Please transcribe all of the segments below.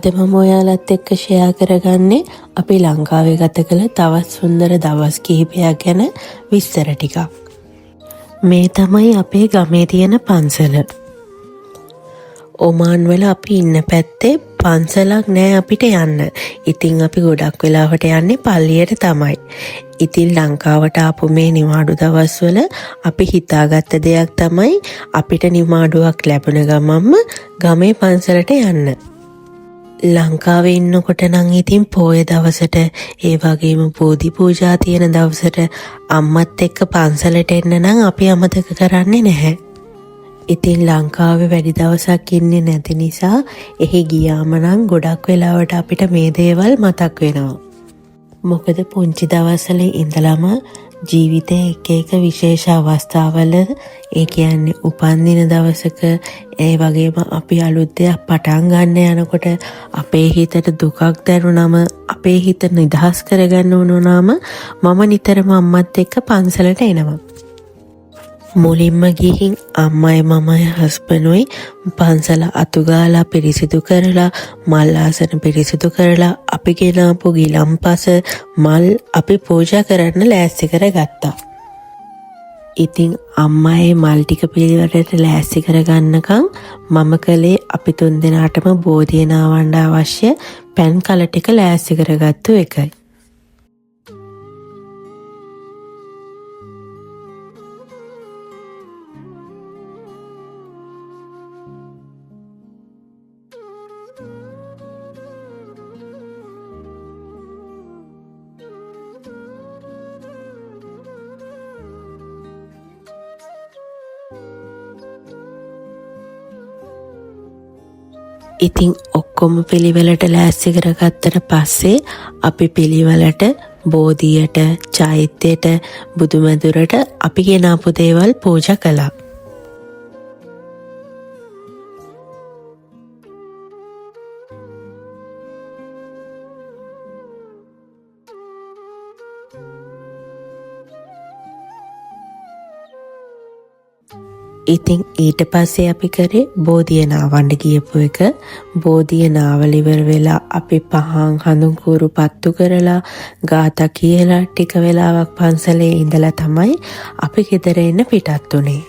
අද මම ඔයාලත් එක්ක ෂෙයා කරගන්නේ අපි ලංකාවේ ගත කළ තවත් සුන්දර දවස් කිහිපයක් ගැන විස්තර ටිකක්. මේ තමයි අපේ ගමේ තියෙන පන්සල. ඔමාන් වල අපි ඉන්න පැත්තේ පන්සලක් නෑ අපිට යන්න. ඉතින් අපි ගොඩක් වෙලාවට යන්නේ පල්ලියට තමයි. ඉතින් ලංකාවට ආපු මේ නිවාඩු දවස්වල අපි හිතාගත්ත දෙයක් තමයි අපිට නිවාඩුවක් ලැබුණ ගමන්ම ගමේ පන්සලට යන්න. ලංකාවේ ඉන්නකොට නම් ඉතින් පොය දවසට ඒ වගේම බෝධි පූජා තියෙන දවසට අම්මත් එක්ක පන්සලට එන්න නම් අපි අමතක කරන්නේ නැහැ. ඉතින් ලංකාවේ වැඩි දවසක් ඉන්නේ නැති නිසා එහි ගියාම නම් ගොඩක් වෙලාවට අපිට මේ දේවල් මතක් වෙනවා. මොකද පුංචි දවස්වල ඉඳලම ජීවිතේ එක එක විශේෂ අවස්ථාවල ඒ කියන්නේ උපන්දින දවසක ඒ වගේම අපි අලුත් දෙයක් පටන් ගන්න යනකොට අපේ හිතට දුකක් දැනුනම අපේ හිත නිදහස් කරගන්න උනනම මම නිතරම අම්මත් එක්ක පන්සලට එනවා. මුලින්ම ගිහින් අම්මයි මමයි හස්බන්ඩ්ුයි පන්සල අතුගාලා පිරිසිදු කරලා මල් ආසන පිරිසිදු කරලා අපි ගෙනාපු ගිලම්පස මල් අපි පූජා කරන්න ලෑස්ති කරගත්තා. ඉතින් අම්මයි මල් ටික පිළිවෙලට ලෑස්ති කරගන්නකම් මම කලේ අපි තුන් දෙනාටම බෝධිය නාවන්න අවශ්‍ය පැන් කල ටික ලෑස්ති කරගත්තු එකයි. ඉතින් ඔක්කොම පිළිවෙලට ලෑස්ති කරගත්තට පස්සේ අපි පිළිවෙලට බෝධියට, චෛත්‍යයට, බුදුමැදුරට අපි ගෙනාපු දේවල් පූජා කළා. ඉතින් ඊට පස්සේ අපි කරේ බෝධිය නාවන්න ගියපු එක. බෝධිය නාවල ඉවර වෙලා අපි පහන් හඳුන් කූරු පත්තු කරලා ගාථා කියලා ටික වෙලාවක් පන්සලේ ඉඳලා තමයි අපි ගෙදර එන්න පිටත් උනේ.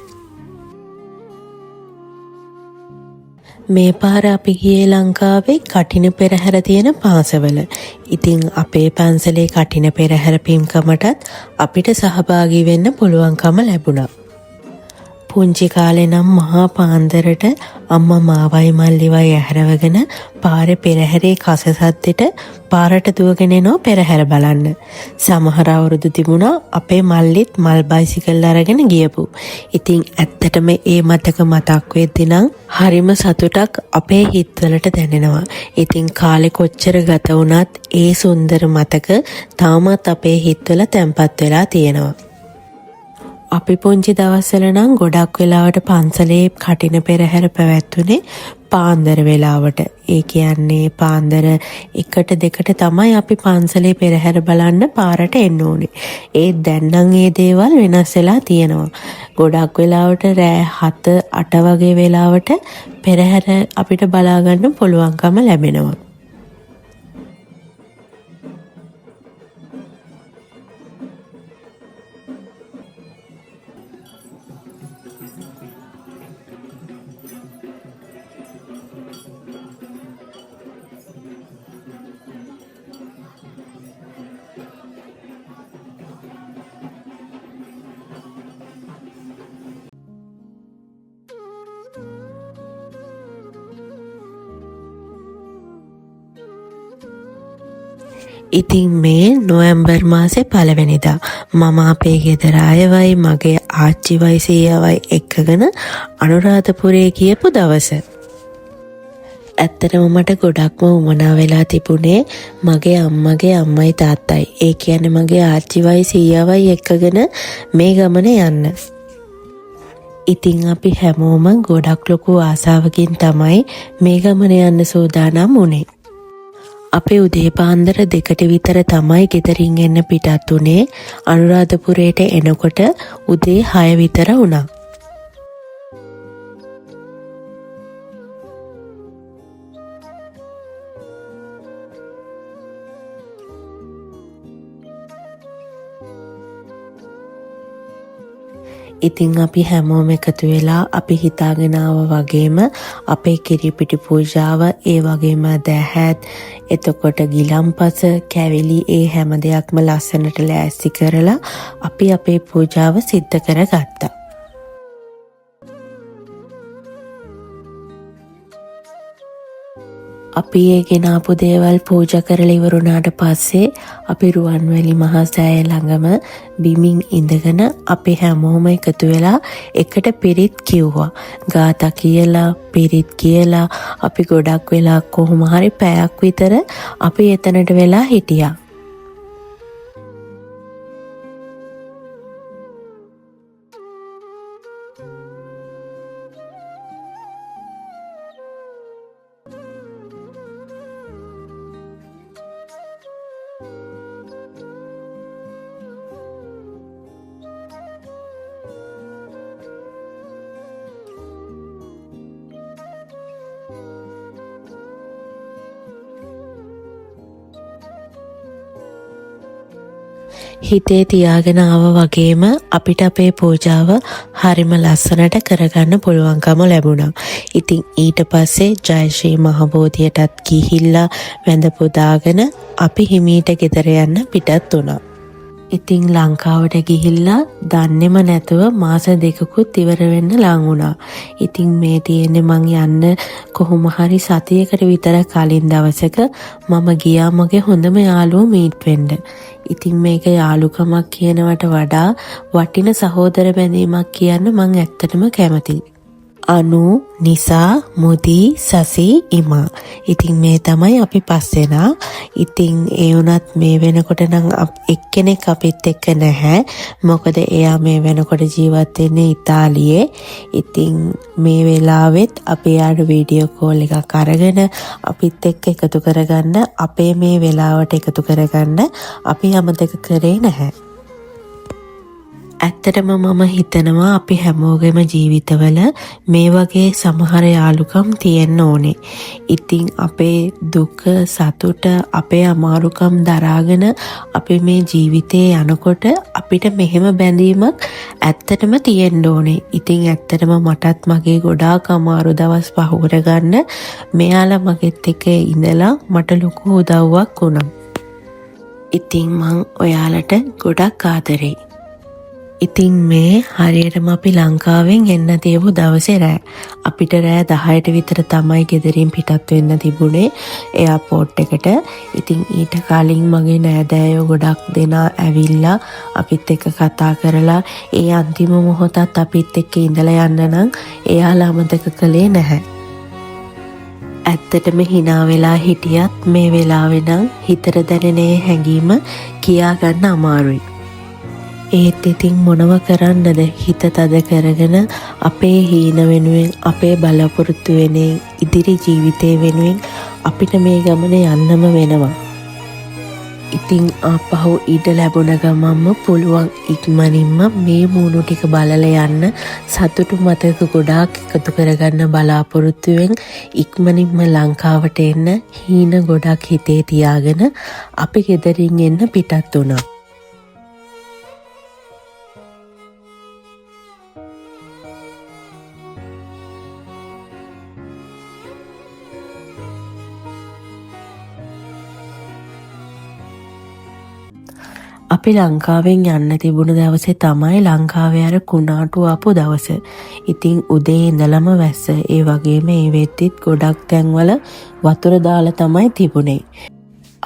මේ පාර අපි ගියේ ලංකාවේ කටින පෙරහැර තියෙන පාසවල. ඉතින් අපේ පන්සලේ කටින පෙරහැර පින්කමටත් අපිට සහභාගී වෙන්න පුළුවන්කම ලැබුණා. පුංචි කාලේ නම් මහා පාන්දරට අම්මා මාවයි මල්ලිවයි ඇහැරවගෙන පාරේ පෙරහැරේ කස සද්දෙට පාරට දුවගෙන එනවා පෙරහැර බලන්න. සමහර අවුරුදු තිබුණා අපේ මල්ලිත් මල් බයිසිකල් අරගෙන ගියපු. ඉතින් ඇත්තටම ඒ මතක මතක් වෙද්දි නම් හරිම සතුටක් අපේ හිතවලට දැනෙනවා. ඉතින් කාලේ කොච්චර ගත වුණත් ඒ සුන්දර මතක තාමත් අපේ හිතවල තැම්පත් වෙලා තියෙනවා. අපි පුංචි දවස්වල නම් ගොඩක් වෙලාවට පන්සලේ කටින පෙරහැර පැවැත්වුනේ පාන්දර වෙලාවට. ඒ කියන්නේ පාන්දර 1ට 2ට තමයි අපි පන්සලේ පෙරහැර බලන්න පාරට එන්න ඕනේ. ඒත් දැන් නම් මේ දේවල් වෙනස් වෙලා තියෙනවා. ගොඩක් වෙලාවට රෑ 7 8 වගේ වෙලාවට පෙරහැර අපිට බලා ගන්න පුළුවන්කම ලැබෙනවා. ඉතින් මේ නොවැම්බර් මාසේ 1 වෙනිදා මම අපේ ගෙදර අයවයි මගේ ආච්චිවයි සීයාවයි එක්කගෙන අනුරාධපුරේ ගියපු දවස. ඇත්තටම මට ගොඩක්ම උමනා වෙලා තිබුණේ මගේ අම්මගේ අම්මයි තාත්තයි. ඒ කියන්නේ මගේ ආච්චිවයි සීයාවයි එක්කගෙන මේ ගමන යන්න. ඉතින් අපි හැමෝම ගොඩක් ලොකු ආසාවකින් තමයි මේ ගමන යන්න සූදානම් වුණේ. අපේ උදේ පාන්දර 2ට විතර තමයි ගෙදරින් එන්න පිටත් උනේ. අනුරාධපුරයට එනකොට උදේ 6 විතර වුණා. ඉතින් අපි හැමෝම එකතු වෙලා අපි හිතාගෙන ආවා වගේම අපේ කිරිපිටි පූජාව ඒ වගේම දැහැත් එතකොට ගිලම්පස කැවිලි ඒ හැම දෙයක්ම ලස්සනට ලෑස්ති කරලා අපි අපේ පූජාව සිද්ධ කරගත්තා. අපි ඒ ගෙනාපු දේවල් පූජා කරලා ඉවරුණාට පස්සේ අපි රුවන්වැලි මහා සෑය ළඟම බිමින් ඉඳගෙන අපි හැමෝම එකතු වෙලා එකට පිරිත් කිව්වා. ගාථා කියලා පිරිත් කියලා අපි ගොඩක් වෙලා කොහොම හරි පැයක් විතර අපි එතනට වෙලා හිටියා. හිතේ තියාගෙන ආව වගේම අපිට අපේ පූජාව හරිම ලස්සනට කරගන්න පුළුවන්කම ලැබුණා. ඉතින් ඊට පස්සේ ජයශ්‍රී මහබෝධියටත් ගිහිල්ලා වැඳ පුදාගෙන අපි හිමීට ගෙදර යන්න පිටත් වුණා. ඉතින් ලංකාවට ගිහිල්ලා දන්නෙම නැතුව මාස දෙකකුත් ඉවර වෙන්න ලං වුණා. ඉතින් මේ තියෙන්නේ මං යන්න කොහොම හරි සතියකට විතර කලින් දවසක මම ගියා මගේ හොඳම යාළුවෝ මීට් වෙන්න. ඉතින් මේක යාළුකමක් කියනවට වඩා වටින සහෝදර බැඳීමක් කියන්න මං ඇත්තටම කැමතියි. අනු නිසා මුදී සසී ඉමා. ඉතින් මේ තමයි අපි 5 දෙනා. ඉතින් ඒ වුණත් මේ වෙනකොට නම් එක්කෙනෙක් අපිත් එක්ක නැහැ. මොකද එයා මේ වෙනකොට ජීවත් වෙන්නේ ඉතාලියේ. ඉතින් මේ වෙලාවෙත් අපි යාට වීඩියෝ කෝල් එකක් අරගෙන අපිත් එක්ක එකතු කරගන්න අපේ මේ වෙලාවට එකතු කරගන්න අපි අමතක කරේ නැහැ. ඇත්තටම මම හිතනවා අපි හැමෝගෙම ජීවිතවල මේ වගේ සමහර යාළුකම් තියෙන්න ඕනේ. ඉතින් අපේ දුක සතුට අපේ අමාරුකම් දරාගෙන අපි මේ ජීවිතේ යනකොට අපිට මෙහෙම බැඳීමක් ඇත්තටම තියෙන්න ඕනේ. ඉතින් ඇත්තටම මටත් මගේ ගොඩාක් අමාරු දවස් පහ කරගන්න මෙයාලා මගෙත් එක්ක ඉඳලා මට ලොකු උදව්වක් වුණා. ඉතින් මං ඔයාලට ගොඩක් ආදරෙයි. ඉතින් මේ හරියටම අපි ලංකාවෙන් එන්න තියපු දවසේ රෑ අපිට රෑ 10ට විතර තමයි ගෙදරින් පිටත් වෙන්න තිබුණේ එයාපෝට් එකට. ඉතින් ඊට කලින් මගේ නෑදෑයෝ ගොඩක් දෙනා ඇවිල්ලා අපිත් එක්ක කතා කරලා ඒ අන්තිම මොහොතත් අපිත් එක්ක ඉඳලා යන්න නම් එයාලා අමතක කළේ නැහැ. ඇත්තටම hina වෙලා හිටියත් මේ වෙලාවේ නම් හිතට දැනෙන හැඟීම කියා ගන්න අමාරුයි. ඒත් ඉතින් මොනව කරන්නද හිත තද කරගෙන අපේ හීන වෙනුවෙන් අපේ බලාපොරොත්තු වෙනේ ඉදිරි ජීවිතේ වෙනුවෙන් අපිට මේ ගමන යන්නම වෙනවා. ඉතින් ආපහු ඉඩ ලැබුණ ගමන්ම පුළුවන් ඉක්මනින්ම මේ මූණු ටික බලලා යන්න සතුටු මතක ගොඩාක් එකතු කරගන්න බලාපොරොත්තුවෙන් ඉක්මනින්ම ලංකාවට එන්න හීන ගොඩක් හිතේ තියාගෙන අපි ගෙදරින් එන්න පිටත් වුණා. අපි ලංකාවෙන් යන්න තිබුණ දවසේ තමයි ලංකාවේ අර කුණාටු ආපු දවස. ඉතින් උදේ ඉඳලම වැස්ස. ඒ වගේම ඒ වෙද්දිත් ගොඩක් තැන්වල වතුර දාලා තමයි තිබුණේ.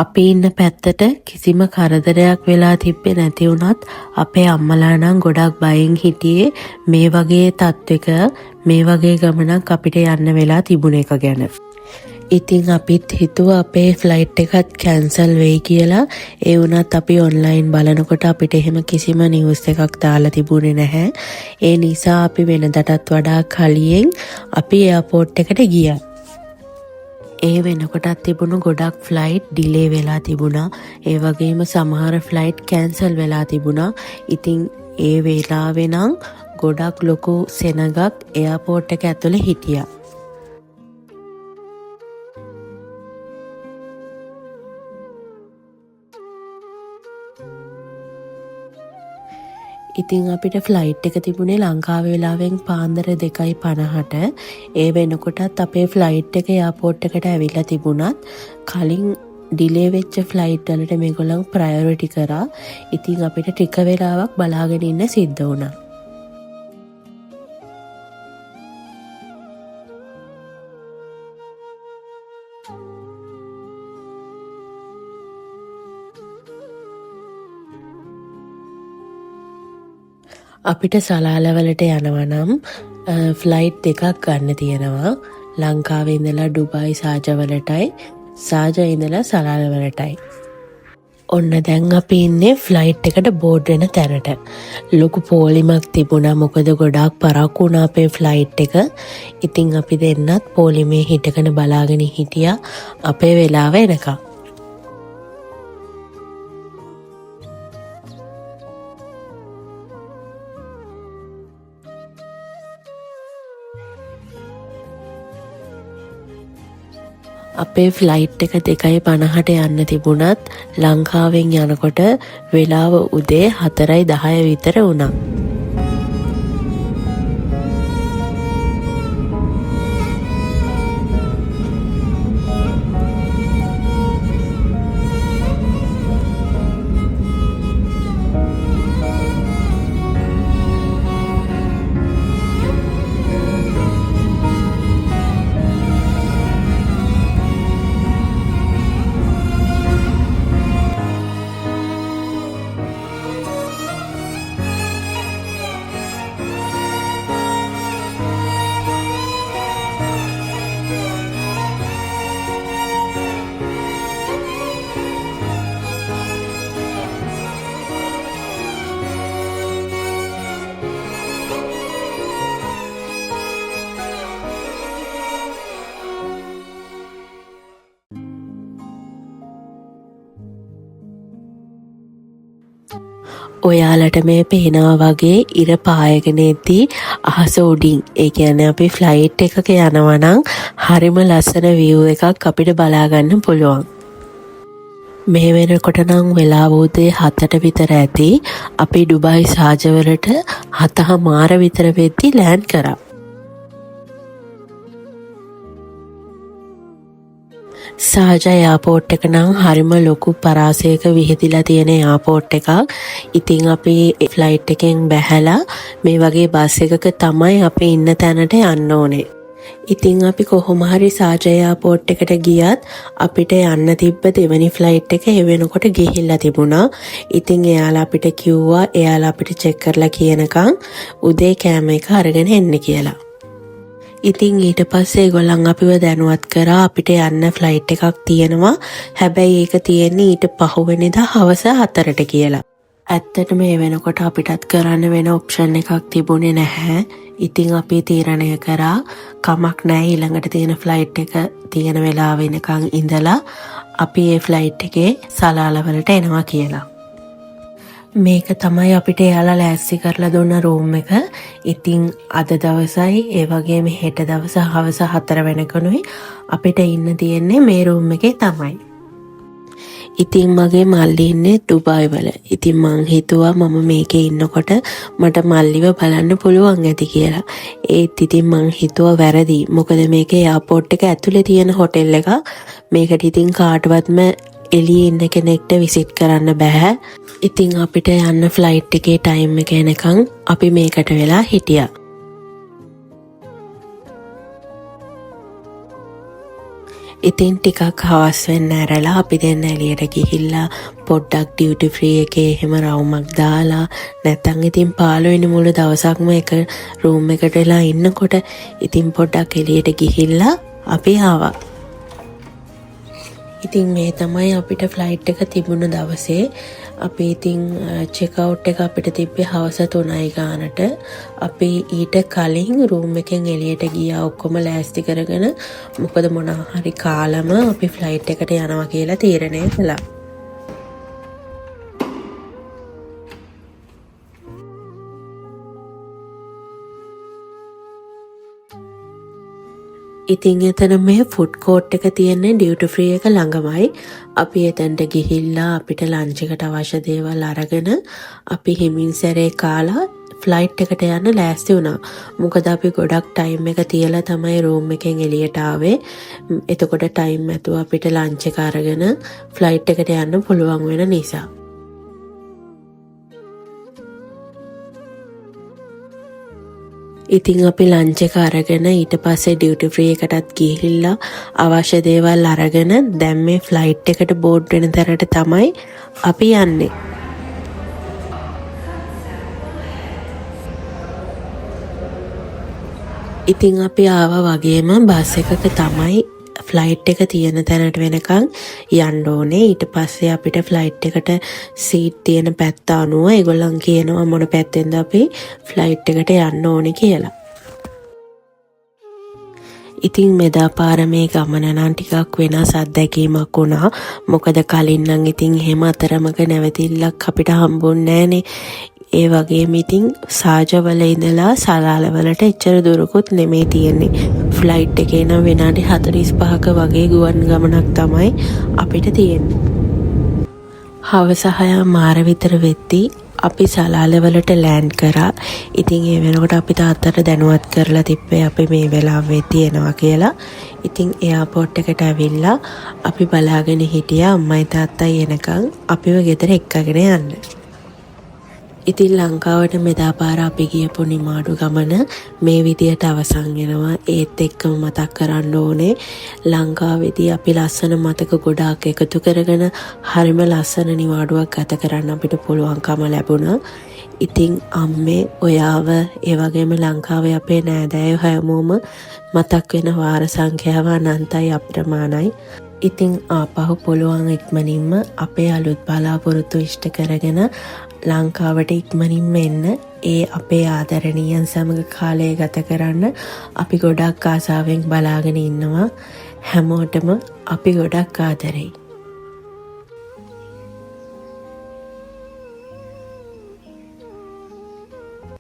අපි ඉන්න පැත්තට කිසිම කරදරයක් වෙලා තිබ්බේ නැති වුණත් අපේ අම්මලා නම් ගොඩක් බයෙන් හිටියේ මේ වගේ තත්වයක මේ වගේ ගමනක් අපිට යන්න වෙලා තිබුණ එක ගැන. ඉතින් අපිත් හිතුවා අපේ ෆ්ලයිට් එකත් කැන්සල් වෙයි කියලා. ඒ වුණත් අපි ඔන්ලයින් බලනකොට අපිට එහෙම කිසිම නිවුස් එකක් දාලා තිබුණේ නැහැ. ඒ නිසා අපි වෙනදටත් වඩා කලියෙන් අපි එයාපෝට් එකට ගියා. ඒ වෙනකොටත් තිබුණු ගොඩක් ෆ්ලයිට් ඩිලේ වෙලා තිබුණා. ඒ වගේම සමහර ෆ්ලයිට් කැන්සල් වෙලා තිබුණා. ඉතින් ඒ වෙලාවේ නම් ගොඩක් ලොකු සෙනගක් එයාපෝට් එක ඇතුලේ හිටියා. ඉතින් අපිට ෆ්ලයිට් එක තිබුණේ ලංකාවේ වෙලාවෙන් පාන්දර 2:50ට. ඒ වෙනකොටත් අපේ ෆ්ලයිට් එක එයාපෝට් එකට ඇවිල්ලා තිබුණත් කලින් ඩිලේ වෙච්ච ෆ්ලයිට් වලට මේගොල්ලන් ප්‍රයොරිටි කරා. ඉතින් අපිට ටික වෙලාවක් බලාගෙන ඉන්න සිද්ධ වුණා. අපිට සලාලවලට යනවා නම් ෆ්ලයිට් දෙකක් ගන්න තියෙනවා. ලංකාවේ ඉඳලා ඩුබායි සාජවලටයි, සාජා ඉඳලා සලාලවලටයි. ඔන්න දැන් අපි ඉන්නේ ෆ්ලයිට් එකට බෝඩ් වෙන තැනට. ලොකු පෝලිමක් තිබුණා, මොකද ගොඩාක් පරක්කු වුණා අපේ ෆ්ලයිට් එක. ඉතින් අපි දෙන්නත් පෝලිමේ හිටගෙන බලාගෙන හිටියා අපේ වෙලාව එනකම්. අපේ ෆ්ලයිට් එක 2:50ට යන්න තිබුණත් ලංකාවෙන් යනකොට වෙලාව උදේ 4:10 විතර වුණා. ඔයාලට මේ පේනවා වගේ ඉර පායගෙන එද්දී අහස උඩින්, ඒ කියන්නේ අපි ෆ්ලයිට් එකක යනවා නම් හරිම ලස්සන view එකක් අපිට බලා ගන්න පුළුවන්. මේ වෙනකොට නම් වෙලාව උදේ 7ට විතර ඇති. අපි ඩුබායි සාජවලට 7:00 විතර වෙද්දී ලෑන්ඩ් කරා. සාජා එයාපෝට් එක නම් හරිම ලොකු පරාසයක විහිදිලා තියෙන එයාපෝට් එකක්. ඉතින් අපි ෆ්ලයිට් එකෙන් බැහැලා මේ වගේ බස් එකක තමයි අපි ඉන්න තැනට යන්න ඕනේ. ඉතින් අපි කොහොම හරි සාජා එයාපෝට් එකට ගියත් අපිට යන්න තිබ්බ දෙවනි ෆ්ලයිට් එක ඒ වෙනකොට ගිහිල්ලා තිබුණා. ඉතින් එයාලා අපිට කිව්වා එයාලා අපිට චෙක් කරලා කියනකම් උදේ කෑම එක අරගෙන එන්න කියලා. ඉතින් ඊට පස්සේ ඒගොල්ලන් අපිව දැනුවත් කරා අපිට යන්න ෆ්ලයිට් එකක් තියෙනවා. හැබැයි ඒක තියෙන්නේ ඊට පහුවෙනිදා හවස 4ට කියලා. ඇත්තටම මේ වෙනකොට අපිටත් කරන්න වෙන ඔප්ෂන් එකක් තිබුණේ නැහැ. ඉතින් අපි තීරණය කරා කමක් නැහැ, ඊළඟට තියෙන ෆ්ලයිට් එක තියෙන වෙලාව වෙනකන් ඉඳලා අපි ඒ ෆ්ලයිට් එකේ සලාලවලට එනවා කියලා. මේක තමයි අපිට එයාලා ලෑස්ති කරලා දුන්න රූම් එක. ඉතින් අද දවසයි ඒ වගේම හෙට දවස හවස 4 වෙනකනුයි අපිට ඉන්න තියෙන්නේ මේ රූම් එකේ තමයි. ඉතින් මගේ මල්ලි ඉන්නේ ඩුබායි වල. ඉතින් මං හිතුවා මම මේකේ ඉන්නකොට මට මල්ලිව බලන්න පුළුවන් ඇති කියලා. ඒත් ඉතින් මං හිතුවා වැරදි. මොකද මේකේ එයාපෝට් එක ඇතුලේ තියෙන හොටෙල් එක. මේකට ඉතින් කාටවත්ම එළියේ ඉන්න කෙනෙක්ට විසිට් කරන්න බෑ. ඉතින් අපිට යන්න ෆ්ලයිට් එකේ ටයිම් එක එනකන් අපි මේකට වෙලා හිටියා. ඉතින් ටිකක් හවස් වෙන්න ඇරලා අපි දෙන්න එළියට ගිහිල්ලා පොඩ්ඩක් ඩියුටි ෆ්‍රී එකේ එහෙම රවුමක් දාලා නැත්තම් ඉතින් 15 වෙනි මුළු දවසක්ම එක රූම් එකට වෙලා ඉන්නකොට ඉතින් පොඩ්ඩක් එළියට ගිහිල්ලා අපි ආවා. ඉතින් මේ තමයි අපිට ෆ්ලයිට් එක තිබුණ දවසේ. අපි ඉතින් චෙක් අවුට් එක අපිට තිබ්බේ හවස 3යි ගානට. අපි ඊට කලින් රූම් එකෙන් එළියට ගියා ඔක්කොම ලෑස්ති කරගෙන. මොකද මොනවා හරි කාලම අපි ෆ්ලයිට් එකට යනවා කියලා තීරණය කළා. ඉතින් එතන මේ ෆුඩ් කෝට් එක තියෙන්නේ ඩියුටි ෆ්‍රී එක ළඟමයි. අපි එතනට ගිහිල්ලා අපිට ලන්ච් එකට අවශ්‍ය දේවල් අරගෙන අපි හිමින් සැරේ කාලා ෆ්ලයිට් එකට යන්න ලෑස්ති වුණා. මොකද අපි ගොඩක් ටයිම් එක තියලා තමයි රූම් එකෙන් එළියට ආවේ. එතකොට ටයිම් ඇතුව අපිට ලන්ච් එක අරගෙන ෆ්ලයිට් එකට යන්න පුළුවන් වෙන නිසා. ඉතින් අපි ලන්ච් එක අරගෙන ඊට පස්සේ ඩියුටි ෆ්‍රී එකටත් ගිහිල්ලා අවශ්‍ය දේවල් අරගෙන දැන් මේ ෆ්ලයිට් එකට බෝඩ් වෙන තැනට තමයි අපි යන්නේ. ඉතින් අපි ආවා වගේම බස් එකක තමයි ෆ්ලයිට් එක තියෙන තැනට වෙනකන් යන්න ඕනේ. ඊට පස්සේ අපිට ෆ්ලයිට් එකට සීට් තියෙන පැත්ත අනුව ඒගොල්ලන් කියනවා මොන පැත්තෙන්ද අපි ෆ්ලයිට් එකට යන්න ඕනේ කියලා. ඉතින් මෙදා පාර මේ ගමන නම් ටිකක් වෙනස් අත්දැකීමක් වුණා. මොකද කලින් නම් ඉතින් එහෙම අතරමඟ නැවතිල්ලක් අපිට හම්බුන්නේ නැහනේ. ඒ වගේම ඉතින් සාජවල ඉඳලා සලාලවලට එච්චර දුරකුත් නෙමෙයි තියෙන්නේ. ෆ්ලයිට් එකේ නම් විනාඩි 45ක වගේ ගුවන් ගමනක් තමයි අපිට තියෙන්නේ. හවස 6:00 විතර වෙද්දී අපි සලාලවලට ලෑන්ඩ් කරා. ඉතින් ඒ වෙනකොට අපි තාත්තට දැනුවත් කරලා තිබ්බේ අපි මේ වෙලාවේ තියෙනවා කියලා. ඉතින් එයාපෝට් එකට ඇවිල්ලා අපි බලාගෙන හිටියා අම්මයි තාත්තයි එනකන් අපිව ගෙදර එක්කගෙන යන්න. ඉතින් ලංකාවට මෙදා පාර අපි ගියපු නිමාඩු ගමන මේ විදියට අවසන් වෙනවා. ඒත් එක්කම මතක් කරන්න ඕනේ ලංකාවේදී අපි ලස්සන මතක ගොඩාක් එකතු කරගෙන හරිම ලස්සන නිමාඩුවක් ගත කරන්න අපිට පුළුවන්කම ලැබුණා. ඉතින් අම්මේ ඔයාව ඒ වගේම ලංකාවේ අපේ නෑදෑයෝ හැමෝම මතක් වෙන වාර සංඛ්‍යාව අනන්තයි අප්‍රමාණයි. ඉතින් ආපහු පුළුවන් ඉක්මනින්ම අපේ අලුත් බලාපොරොත්තු ඉෂ්ට කරගෙන ලංකාවට ඉක්මනින්ම එන්න. ඒ අපේ ආදරණීයන් සමග කාලය ගත කරන්න අපි ගොඩක් ආසාවෙන් බලාගෙන ඉන්නවා. හැමෝටම අපි ගොඩක් ආදරෙයි.